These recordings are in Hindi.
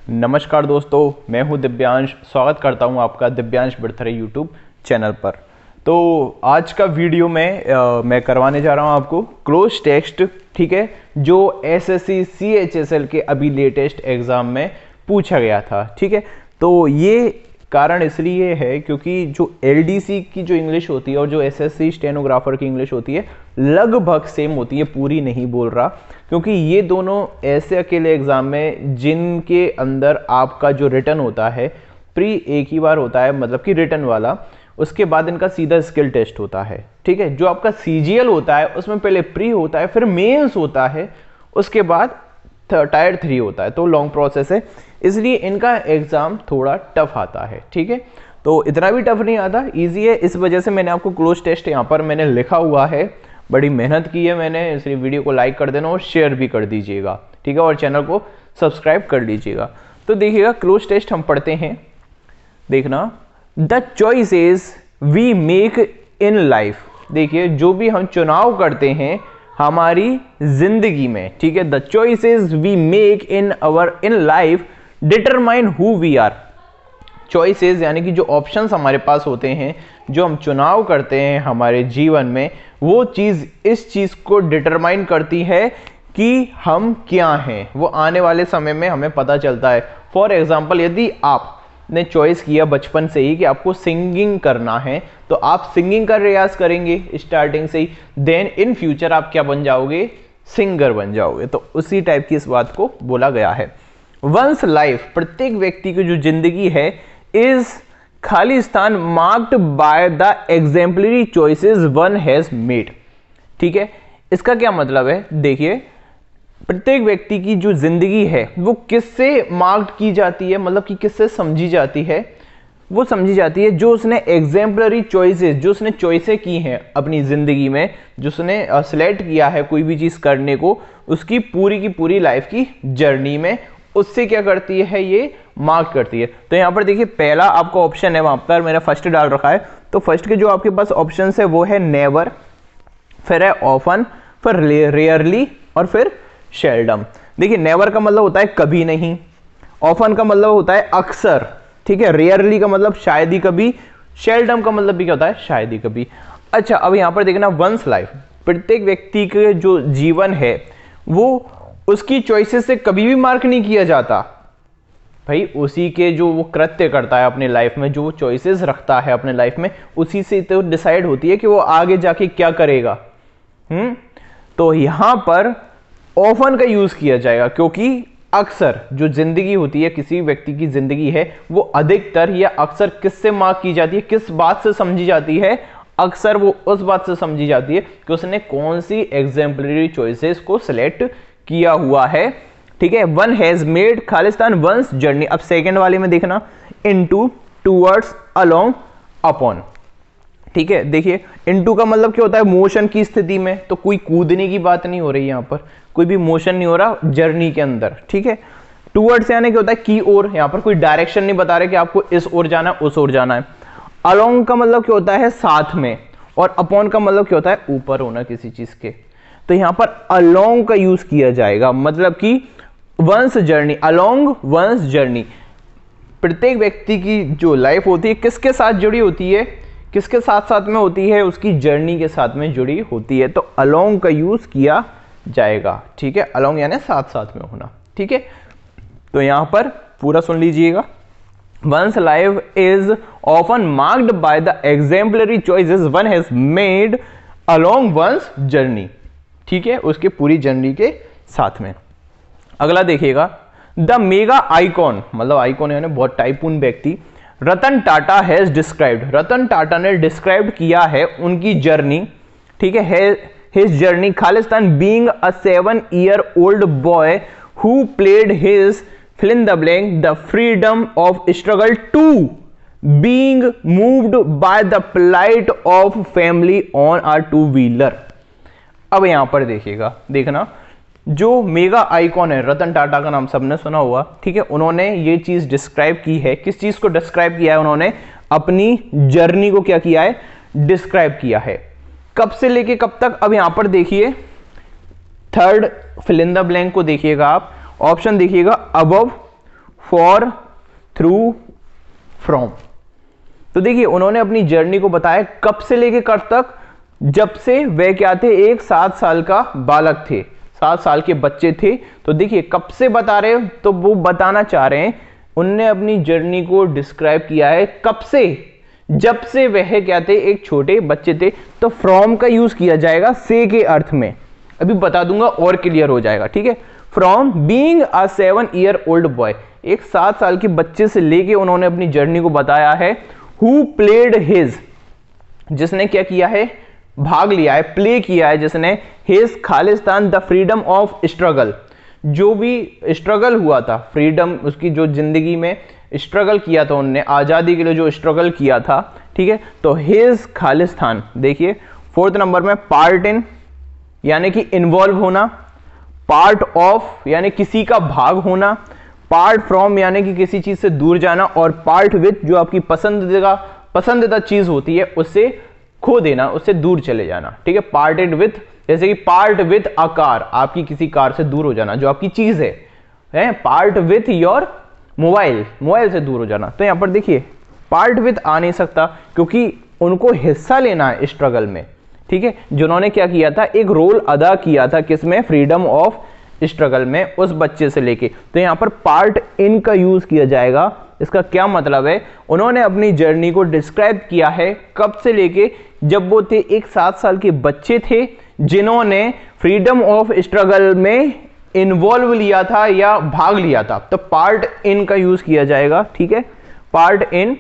नमस्कार दोस्तों, मैं हूं दिव्यांश। स्वागत करता हूं आपका दिव्यांश बर्थरे यूट्यूब चैनल पर। तो आज का वीडियो में मैं करवाने जा रहा हूं आपको क्लोज टेस्ट, ठीक है, जो एसएससी सीएचएसएल के अभी लेटेस्ट एग्जाम में पूछा गया था, ठीक है। तो ये कारण इसलिए है क्योंकि जो एलडीसी की जो इंग्लिश होती है और जो एसएससी स्टेनोग्राफर की इंग्लिश होती है लगभग सेम होती है, पूरी नहीं बोल रहा, क्योंकि ये दोनों ऐसे अकेले एग्जाम में जिनके अंदर आपका जो रिटन होता है प्री एक ही बार होता है, मतलब कि रिटन वाला, उसके बाद इनका सीधा स्किल टेस्ट होता है, ठीक है। जो आपका सीजीएल होता है उसमें पहले प्री होता है, फिर मेंस होता है, उसके बाद टायर 3 होता है। तो लॉन्ग प्रोसेस है, इसलिए इनका एग्जाम थोड़ा टफ आता है, ठीक है। तो इतना भी टफ नहीं आता, इजी है। इस वजह से मैंने आपको क्लोज टेस्ट यहाँ पर मैंने लिखा हुआ है, बड़ी मेहनत की है मैंने, इसलिए वीडियो को लाइक कर देना और शेयर भी कर दीजिएगा, ठीक है, और चैनल को सब्सक्राइब कर लीजिएगा। तो देखिएगा क्लोज टेस्ट हम पढ़ते हैं, देखना। The choices we make in life, देखिए जो भी हम चुनाव करते हैं हमारी जिंदगी में, ठीक है, the choices we make in life determine who we are. Choices यानी कि जो ऑप्शंस हमारे पास होते हैं, जो हम चुनाव करते हैं हमारे जीवन में, वो चीज इस चीज को डिटरमाइन करती है कि हम क्या हैं, वो आने वाले समय में हमें पता चलता है। फॉर एग्जाम्पल, यदि आपने चॉइस किया बचपन से ही कि आपको सिंगिंग करना है, तो आप सिंगिंग का रियाज करेंगे स्टार्टिंग से ही, देन इन फ्यूचर आप क्या बन जाओगे, सिंगर बन जाओगे। तो उसी टाइप की इस बात को बोला गया है। वंस लाइफ, प्रत्येक व्यक्ति की जो जिंदगी है, इज खाली स्थान marked by the exemplary choices one has made, ठीक है। इसका क्या मतलब है, देखिए प्रत्येक व्यक्ति की जो जिंदगी है वो किससे मार्क्ड की जाती है, मतलब कि किससे समझी जाती है, वो समझी जाती है जो उसने एग्जाम्पलरी चॉइसेस, जो उसने चॉइसें की हैं अपनी जिंदगी में, जो उसने सिलेक्ट किया है कोई भी चीज करने को, उसकी पूरी की पूरी लाइफ की जर्नी में, उससे क्या करती है, ये मार्क करती है। तो यहां पर देखिए पहला आपका ऑप्शन है, वहां पर मैंने फर्स्ट डाल रखा है, तो फर्स्ट के जो आपके पास ऑप्शन है वो है नेवर, फिर है ऑफन, फिर रेयरली और फिर शेल्डम। देखिए नेवर का मतलब होता है कभी नहीं, ऑफन का मतलब होता है अक्सर, ठीक है, रेयरली का मतलब शायद ही कभी, शेल्डम का मतलब भी क्या होता है, शायद ही कभी। अच्छा, अब यहां पर देखना वंस लाइफ, प्रत्येक व्यक्ति के जो जीवन है वो उसकी चॉइसेस से कभी भी मार्क नहीं किया जाता। भाई उसी के जो वो कृत्य करता है अपने लाइफ में, जो वो चॉइसेस रखता है अपने लाइफ में, उसी से तो डिसाइड होती है कि वो आगे जाके क्या करेगा। तो यहां पर ऑफन का यूज किया जाएगा, क्योंकि अक्सर जो जिंदगी होती है, किसी व्यक्ति की जिंदगी है, वो अधिकतर या अक्सर किससे मार्क की जाती है, किस बात से समझी जाती है, अक्सर वो उस बात से समझी जाती है कि उसने कौन सी एग्जाम्पलरी चॉइसेस को सिलेक्ट किया हुआ है, ठीक है। वन हैज मेड खालिस्तान वंस जर्नी। अब सेकेंड वाले में देखना, इनटू, टूवर्ड्स, अलोंग, अपॉन, ठीक है। देखिए इनटू का मतलब क्या होता है, मोशन की स्थिति में, तो कोई कूदने की बात नहीं हो रही, यहां पर कोई भी मोशन नहीं हो रहा जर्नी के अंदर, ठीक है। टूवर्ड्स यानी क्या होता है, की ओर, यहां पर कोई डायरेक्शन नहीं बता रहे कि आपको इस ओर जाना है, उस ओर जाना है। अलोंग का मतलब क्या होता है, साथ में, और अपॉन का मतलब क्या होता है, ऊपर होना किसी चीज के। तो यहां पर अलोंग का यूज किया जाएगा, मतलब कि one's journey, along one's journey. प्रत्येक व्यक्ति की जो लाइफ होती है किसके साथ जुड़ी होती है, किसके साथ साथ में होती है, उसकी जर्नी के साथ में जुड़ी होती है। तो अलोंग का यूज किया जाएगा, ठीक है, अलोंग यानी साथ साथ में होना, ठीक है। तो यहां पर पूरा सुन लीजिएगा, one's life is often marked by the exemplary choices one has made along one's journey, ठीक है, उसके पूरी जर्नी के साथ में। अगला देखिएगा, द मेगा आइकॉन, मतलब आइकॉन यानी बहुत टाइकून व्यक्ति, रतन टाटा हैज डिस्क्राइब्ड, रतन टाटा ने डिस्क्राइब किया है उनकी जर्नी, ठीक है, his journey Khalistan being a 7-year-old boy who played his fill in the blank the freedom of struggle to being moved by the plight of family on a two-wheeler। अब यहां पर देखिएगा, देखना जो मेगा आइकॉन है, रतन टाटा का नाम सबने सुना हुआ, ठीक है, उन्होंने ये चीज डिस्क्राइब की है, किस चीज को डिस्क्राइब किया है, उन्होंने अपनी जर्नी को क्या किया है, डिस्क्राइब किया है। कब से लेके कब तक, अब यहां पर देखिए third fill in the blank को देखिएगा आप, ऑप्शन देखिएगा, अबव फॉर, थ्रू, फ्रॉम। तो देखिए उन्होंने अपनी जर्नी को बताया कब से लेके कब तक, जब से वे क्या थे, एक 7 साल का बालक थे, 7 साल के बच्चे थे। तो देखिए कब से बता रहे हो, तो वो बताना चाह रहे हैं, उनने अपनी जर्नी को डिस्क्राइब किया है कब से, जब से वह क्या थे, एक छोटे बच्चे थे। तो फ्रॉम का यूज किया जाएगा से के अर्थ में, अभी बता दूंगा और क्लियर हो जाएगा, ठीक है। From being a 7 year old boy, एक 7 साल के बच्चे से लेके उन्होंने अपनी जर्नी को बताया है। हु प्लेड हिज, जिसने क्या किया है, भाग लिया है, प्ले किया है जिसने, his Khalistan the freedom of struggle, जो भी स्ट्रगल हुआ था, फ्रीडम उसकी जो जिंदगी में स्ट्रगल किया था उनने, आजादी के लिए जो स्ट्रगल किया था, ठीक है। तो हिज खालिस्तान, देखिए 4th नंबर में पार्ट इन यानी कि इन्वॉल्व होना, पार्ट ऑफ यानी किसी का भाग होना, पार्ट फ्रॉम यानी कि किसी चीज से दूर जाना, और पार्ट विथ जो आपकी पसंदीदा चीज होती है उससे खो देना, उससे दूर चले जाना, ठीक है। पार्टेड विथ, जैसे कि पार्ट विथ अ कार, आपकी किसी कार से दूर हो जाना जो आपकी चीज है। Part with your mobile, mobile से दूर हो जाना। तो यहां पर देखिए पार्ट विथ आ नहीं सकता क्योंकि उनको हिस्सा लेना है स्ट्रगल में, ठीक है। जिन्होंने क्या किया था, एक रोल अदा किया था किसमें, फ्रीडम ऑफ स्ट्रगल में, उस बच्चे से लेके। तो यहां पर पार्ट इन का यूज किया जाएगा। इसका क्या मतलब है, उन्होंने अपनी जर्नी को डिस्क्राइब किया है कब से लेके, जब वो थे एक 7 साल के बच्चे थे जिन्होंने फ्रीडम ऑफ स्ट्रगल में इन्वॉल्व लिया था या भाग लिया था। तो पार्ट इन का यूज किया जाएगा, ठीक है, पार्ट इन,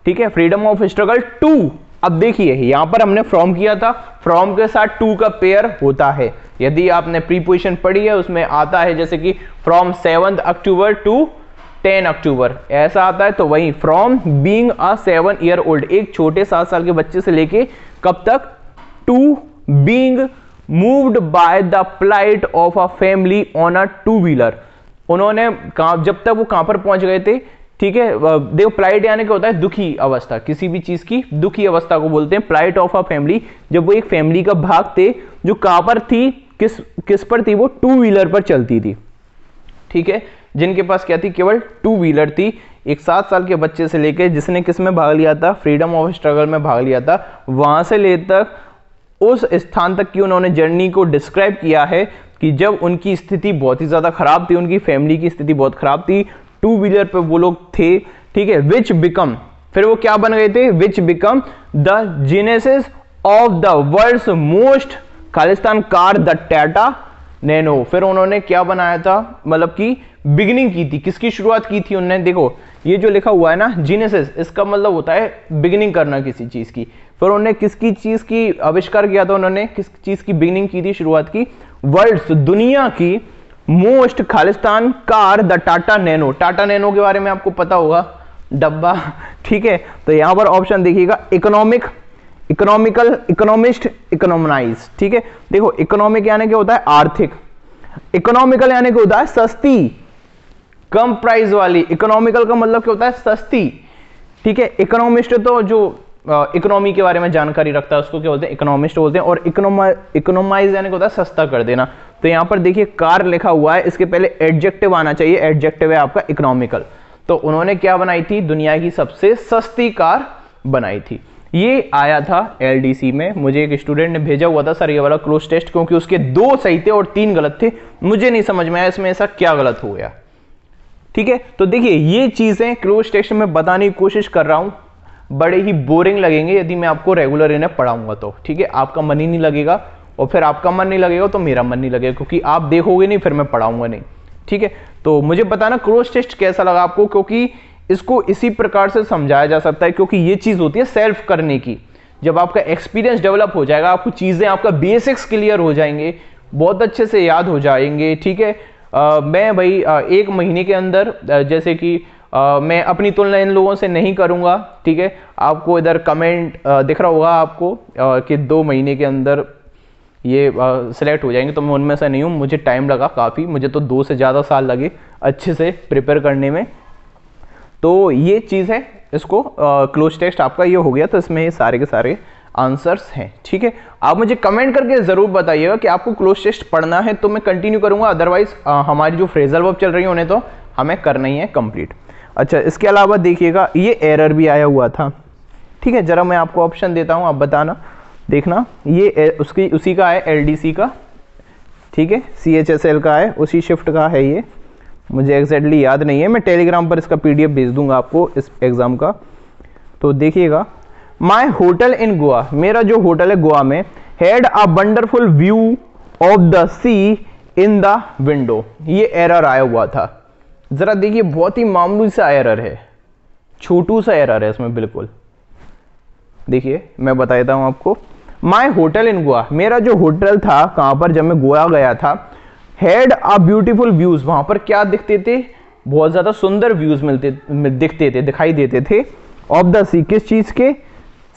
ठीक है। फ्रीडम ऑफ स्ट्रगल टू, अब देखिए यहां पर हमने फ्रॉम किया था, फ्रॉम के साथ टू का पेयर होता है। यदि आपने प्रीपोजिशन पढ़ी है उसमें आता है जैसे कि फ्रॉम 7 अक्टूबर टू 10 अक्टूबर, ऐसा आता है। तो वही from being a 7 year old, एक छोटे 7 साल के बच्चे से लेके कब तक, to being moved by the plight of a family on a 2 wheeler. उन्होंने जब तक वो कहां पर पहुंच गए थे, ठीक है, देखो प्लाइट यानी क्या होता है, दुखी अवस्था, किसी भी चीज की दुखी अवस्था को बोलते हैं प्लाइट ऑफ अ फैमिली। जब वो एक फैमिली का भाग थे जो कहां पर थी, किस पर थी, वो 2 व्हीलर पर चलती थी, ठीक है, जिनके पास क्या थी, केवल 2 व्हीलर थी। एक 7 साल के बच्चे से लेकर जिसने किस में भाग लिया था, फ्रीडम ऑफ स्ट्रगल में भाग लिया था, वहां से ले तक उस स्थान तक की उन्होंने जर्नी को डिस्क्राइब किया है कि जब उनकी स्थिति बहुत ही ज्यादा खराब थी, उनकी फैमिली की स्थिति बहुत खराब थी, 2 व्हीलर पे वो लोग थे, ठीक है। विच बिकम, फिर वो क्या बन गए थे, which become the genesis of the world's most खालिस्तान कार द टाटा नैनो। फिर उन्होंने क्या बनाया था, मतलब कि बिगिनिंग की थी, किसकी शुरुआत की थी उन्होंने, देखो ये जो लिखा हुआ है ना जेनेसिस, इसका मतलब होता है बिगिनिंग करना किसी चीज की। फिर उन्होंने किसकी चीज की आविष्कार किया था, उन्होंने किस चीज की बिगिनिंग की थी, शुरुआत की, वर्ल्ड्स, दुनिया की मोस्ट खालिस्तान car the Tata nano. Tata nano के बारे में आपको पता होगा, डब्बा, ठीक है। तो यहां पर ऑप्शन देखिएगा, इकोनॉमिक, इकोनॉमिकल, इकोनॉमिस्ट, इकोनॉमाइज, ठीक है। देखो इकोनॉमिक यानी क्या होता है, आर्थिक, इकोनॉमिकल यानी क्या होता है, सस्ती, कम प्राइस वाली। इकोनॉमिकल का मतलब क्या होता है, सस्ती, ठीक है। इकोनॉमिस्ट तो जो इकोनॉमी के बारे में जानकारी रखता है उसको क्या बोलते हैं, इकोनॉमिस्ट बोलते हैं। और इकोनॉमाइज यानी क्या होता है, सस्ता कर देना। तो यहां पर देखिए कार लिखा हुआ है, इसके पहले एडजेक्टिव आना चाहिए, एडजेक्टिव है आपका इकोनॉमिकल। तो उन्होंने क्या बनाई थी, दुनिया की सबसे सस्ती कार बनाई थी। ये आया था एलडीसी में, मुझे एक स्टूडेंट ने भेजा हुआ था, सर ये वाला क्लोज टेस्ट, क्योंकि उसके 2 सही थे और 3 गलत थे। मुझे नहीं समझ में आया इसमें ऐसा क्या गलत हो गया, ठीक है। तो देखिए ये चीजें क्लोज टेस्ट में बताने की कोशिश कर रहा हूं, बड़े ही बोरिंग लगेंगे यदि मैं आपको रेगुलर इन्हें पढ़ाऊंगा तो, ठीक है। आपका मन ही नहीं लगेगा, और फिर आपका मन नहीं लगेगा तो मेरा मन नहीं लगेगा, क्योंकि आप देखोगे नहीं फिर मैं पढ़ाऊंगा नहीं, ठीक है। तो मुझे बताना क्लोज टेस्ट कैसा लगा आपको, क्योंकि इसको इसी प्रकार से समझाया जा सकता है, क्योंकि ये चीज होती है सेल्फ करने की। जब आपका एक्सपीरियंस डेवलप हो जाएगा, आपको चीजें, आपका बेसिक्स क्लियर हो जाएंगे, बहुत अच्छे से याद हो जाएंगे, ठीक है। मैं भाई 1 महीने के अंदर, जैसे कि मैं अपनी तुलना इन लोगों से नहीं करूंगा, ठीक है। आपको इधर कमेंट दिख रहा होगा आपको कि 2 महीने के अंदर ये सिलेक्ट हो जाएंगे, तो मैं उनमें से नहीं हूँ। मुझे टाइम लगा काफ़ी, मुझे तो 2 से ज़्यादा साल लगे अच्छे से प्रिपेयर करने में। तो ये चीज़ है, इसको क्लोज टेस्ट आपका ये हो गया, तो इसमें ये सारे के सारे आंसर्स हैं, ठीक है। आप मुझे कमेंट करके ज़रूर बताइएगा कि आपको क्लोज टेस्ट पढ़ना है तो मैं कंटिन्यू करूँगा, अदरवाइज हमारी जो फ्रेजल वर्ब चल रही है उन्हें तो हमें करना ही है कंप्लीट। अच्छा, इसके अलावा देखिएगा ये एरर भी आया हुआ था, ठीक है। जरा मैं आपको ऑप्शन देता हूं, आप बताना, देखना। ये उसी का है, LDC का, ठीक है, CHSL का है, उसी शिफ्ट का है ये, मुझे एग्जैक्टली याद नहीं है, मैं टेलीग्राम पर इसका PDF भेज दूंगा आपको इस एग्जाम का। तो देखिएगा, माई होटल इन गोवा, मेरा जो होटल है गोवा में, had a wonderful view of the sea in the window, ये एरर आया हुआ था। जरा देखिए, बहुत ही मामूली सा एरर है, छोटू सा एरर है इसमें बिल्कुल। देखिए मैं बता देता हूं आपको, माई होटल इन गोवा, मेरा जो होटल था कहां पर, जब मैं गोवा गया था, हैड अ ब्यूटीफुल व्यूज, वहां पर क्या दिखते थे, बहुत ज्यादा सुंदर व्यूज दिखते थे, दिखाई देते थे। ऑफ द सी, किस चीज के,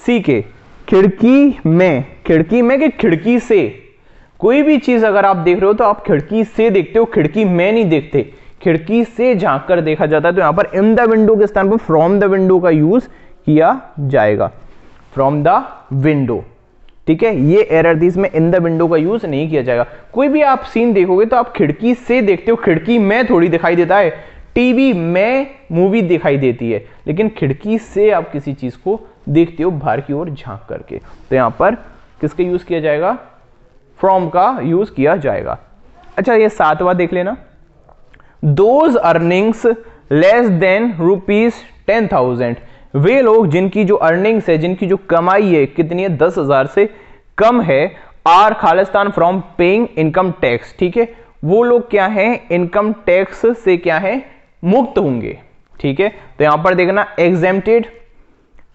सी के, खिड़की में कि खिड़की से, कोई भी चीज अगर आप देख रहे हो तो आप खिड़की से देखते हो, खिड़की में नहीं देखते, खिड़की से झांक कर देखा जाता है। तो यहां पर इन द विंडो के स्थान पर फ्रॉम द विंडो का यूज किया जाएगा, फ्रॉम द विंडो, ठीक है। ये एरर थी, इसमें इन द विंडो का यूज नहीं किया जाएगा। कोई भी आप सीन देखोगे तो आप खिड़की से देखते हो, खिड़की में थोड़ी दिखाई देता है, टीवी में मूवी दिखाई देती है, लेकिन खिड़की से आप किसी चीज को देखते हो बाहर की ओर झांक करके। तो यहां पर किसका यूज किया जाएगा, फ्रॉम का यूज किया जाएगा। अच्छा, ये 7वां देख लेना, दोज अर्निंग्स लेस देन ₹10,000, वे लोग जिनकी जो अर्निंग्स है, जिनकी जो कमाई है, कितनी है, 10,000 से कम है, आर खालिस्तान फ्रॉम पेइंग इनकम टैक्स, ठीक है, वो लोग क्या है, इनकम टैक्स से क्या है, मुक्त होंगे, ठीक है। तो यहां पर देखना, एग्जेम्प्टेड,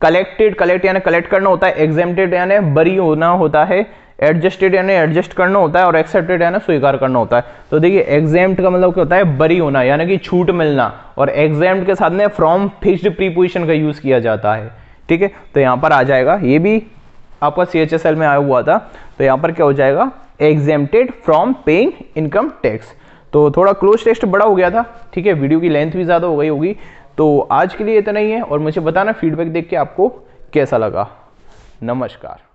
कलेक्ट यानी कलेक्ट करना होता है, एग्जेम्प्टेड यानी बरी होना होता है, एडजस्टेड यानी एडजस्ट करना होता है, और एक्सेप्टेड यानी स्वीकार करना होता है। तो देखिए, एग्जेम्प्ट का मतलब क्या होता है, बरी होना यानी कि छूट मिलना, और एग्जेम्प्ट के साथ में फ्रॉम फिक्स्ड प्रीपोजिशन का यूज किया जाता है, ठीक है। तो यहां पर आ जाएगा, ये भी आपका CHSL में आया हुआ था, तो यहां पर क्या हो जाएगा, exempted from paying income tax. तो थोड़ा क्लोज टेस्ट बड़ा हो गया था, ठीक है, वीडियो की लेंथ भी ज्यादा हो गई होगी। तो आज के लिए इतना ही है, और मुझे बताना फीडबैक देख के आपको कैसा लगा। नमस्कार।